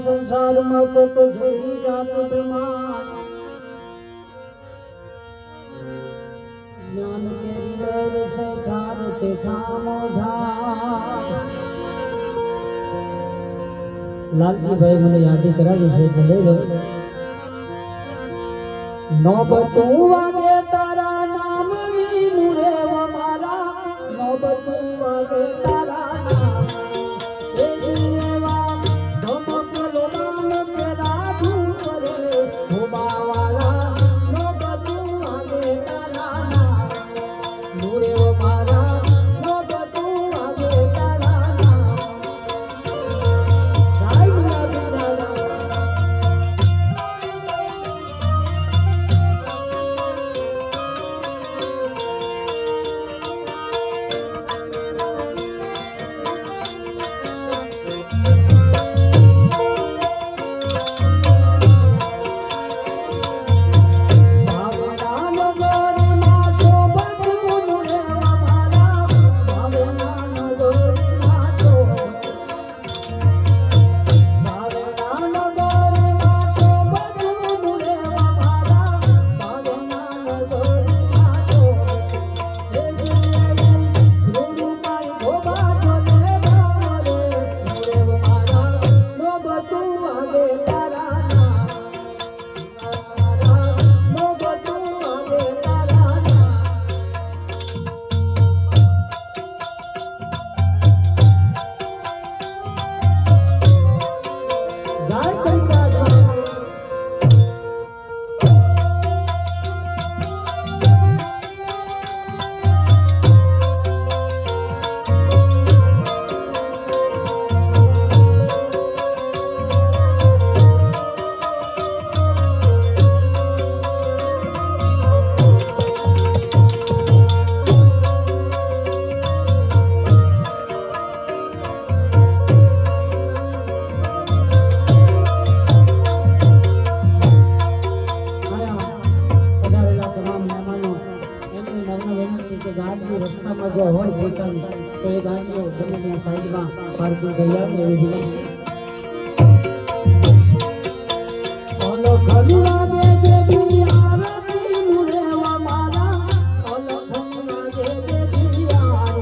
संसार में तो झड़ी जात बीमार ज्ञान के लहर से ठारते ठामो ठार लालजी भाई મને યાદ કરાવ્યું છે ભલે નોબતું વાગે તારા નામ વીનું રે મારા નોબતું વાગે તારા નામ એ જીવા ધમકલો નામ તેરા ધૂપરે હોબાવાલા નોબતું વાગે તારા નામ નુરે મારા નોબતું વાગે તારા નામ રસ્તામાં જો હોય પોતાની તો એ ગાડીઓ ગમે સાઈડમાં પાર્કિંગ કરી આપે એવી ઘણી લાગે છે દુનિયા રતીનું રેવા મારા અલખમ લાગે છે દુનિયા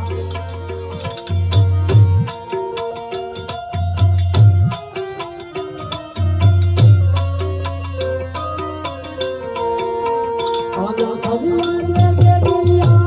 અલખમ લાગે છે દુનિયા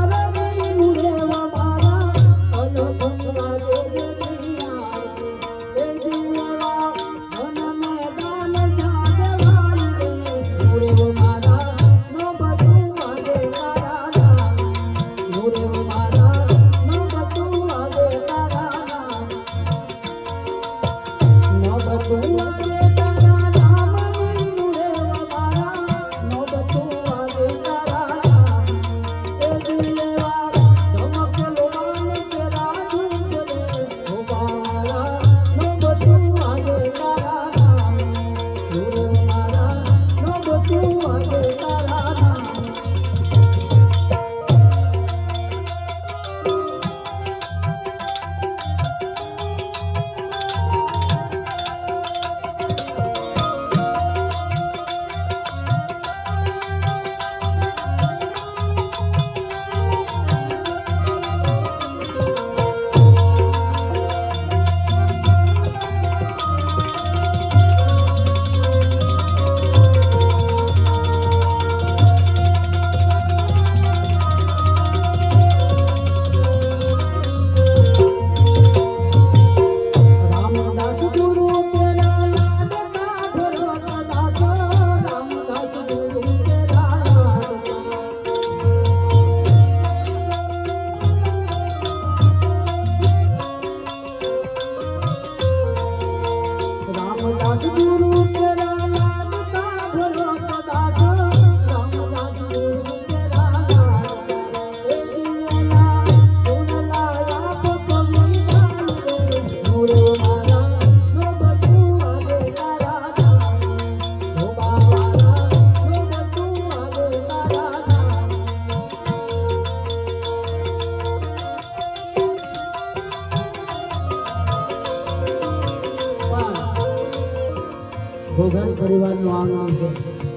ઘોઘારી પરિવારનું આંગણ છે.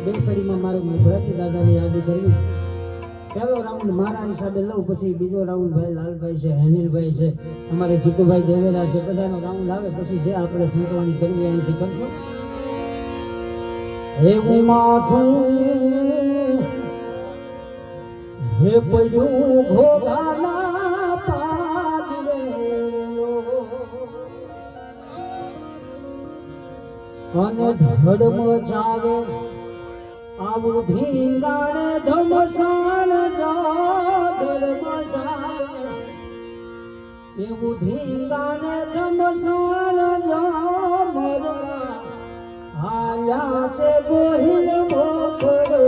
બે કડીમાં મારું મુખરાજી દાદાને યાદ કર્યું. પહેલો રાઉન્ડ મારા હિસાબે લઉં, પછી બીજો રાઉન્ડ ભાઈ લાલભાઈ છે, હેનિલભાઈ છે, અમારે જીતુભાઈ દેવેલા છે, બધાનો રાઉન્ડ આવે પછી જે આપણે સંતવાણી કરવી અહીંથી કરશું. હે માથું હે પડ્યું ઘોઘાના પાદરે, અને ધડ મચાવે આવું ભીંગાણે ધમસાણ ધડ મચાવે, એવું ભીંગાણે ધમસાણ મરવા હાલ્યા છે ગોહિલ મોખડો.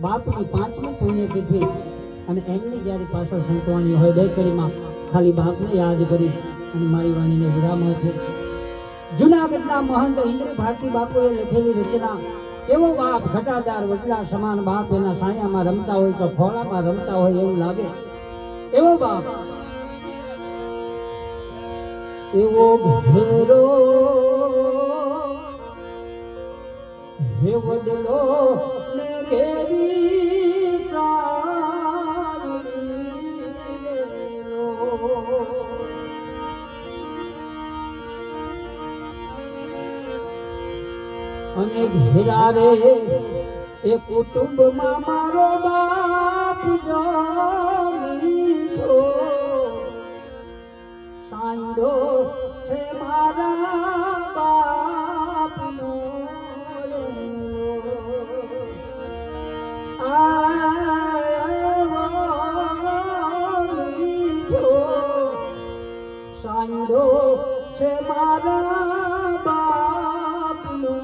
બાપની 5મી પુણ્યતિથિ અને એમની જ્યારે પાછળ સંતવાણી હોય બે કડીમાં ખાલી બાપને યાદ કરી અને મારી વાણીને વિરામ આપો. જુનાગઢના મહંત ઇન્દ્ર ભારતી બાપુએ લખેલી રચના. એવો બાપ ઘટાદાર વડલા સમાન બાપ, એના સાયામાં રમતા હોય તો ખોળામાં રમતા હોય એવું લાગે એવો બાપ. એવો ઘેરો હે વડલો ને ઘેરી અને ઘેરા રે એ કુટુંબમાં મારો બાપ જો મીઠો સાંડો છે મારા બાપનો. સાંડો છે મારા બાપનો.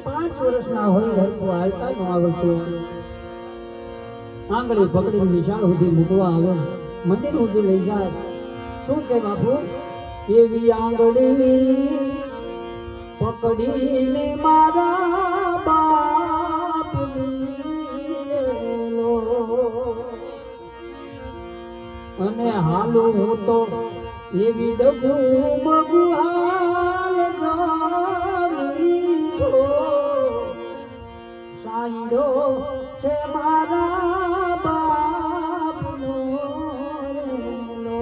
5 વર્ષના હોય હરખું હાલતા ન આવડતું, આંગળી પકડીને નિશાળ સુધી મૂકવા આવે, મંદિર સુધી લઈ જાય. શું કે બાપુ? એવી આંગળી પકડીને મારા બાપની અને હાલું હું તો એવી ડગું બગુહાલ સાંડો છે મારા બાપનો રેલો.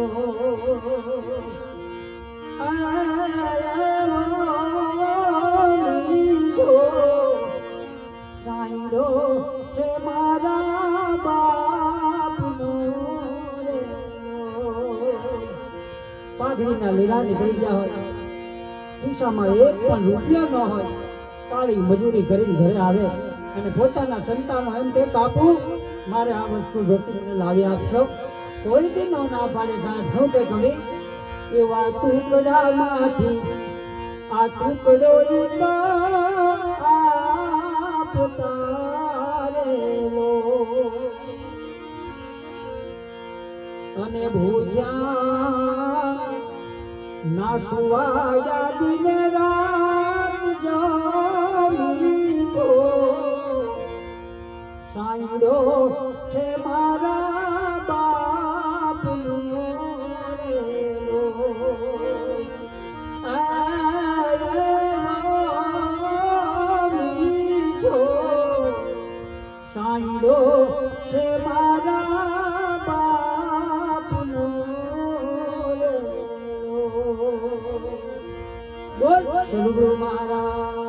સાંઈડો છે મારા બાપનો રેલો. પાઘડીના લીરા નીકળી ગયા હોય, ખિસ્સામાં એક પણ રૂપિયો ન હોય, કાળી મજૂરી કરીને ઘરે આવે અને પોતાના સંતાનો એમ કે બાપુ મારે આ વસ્તુ જોતી મને લાવી આપશો. કોઈ દી ન ના પાડે સાહેબ. શું કે કવિ? એવા ટુકડામાંથી આ ટુકડો આપતા રેલો. અને ભૂજ્યા ના સુવાયા દિને રાત જામી તો સાંઈડો છે મારા બાપનો રેલો. સાંઈડો છે મારા બાપનો રેલો. બોલ સદગુરુ મહારાજ.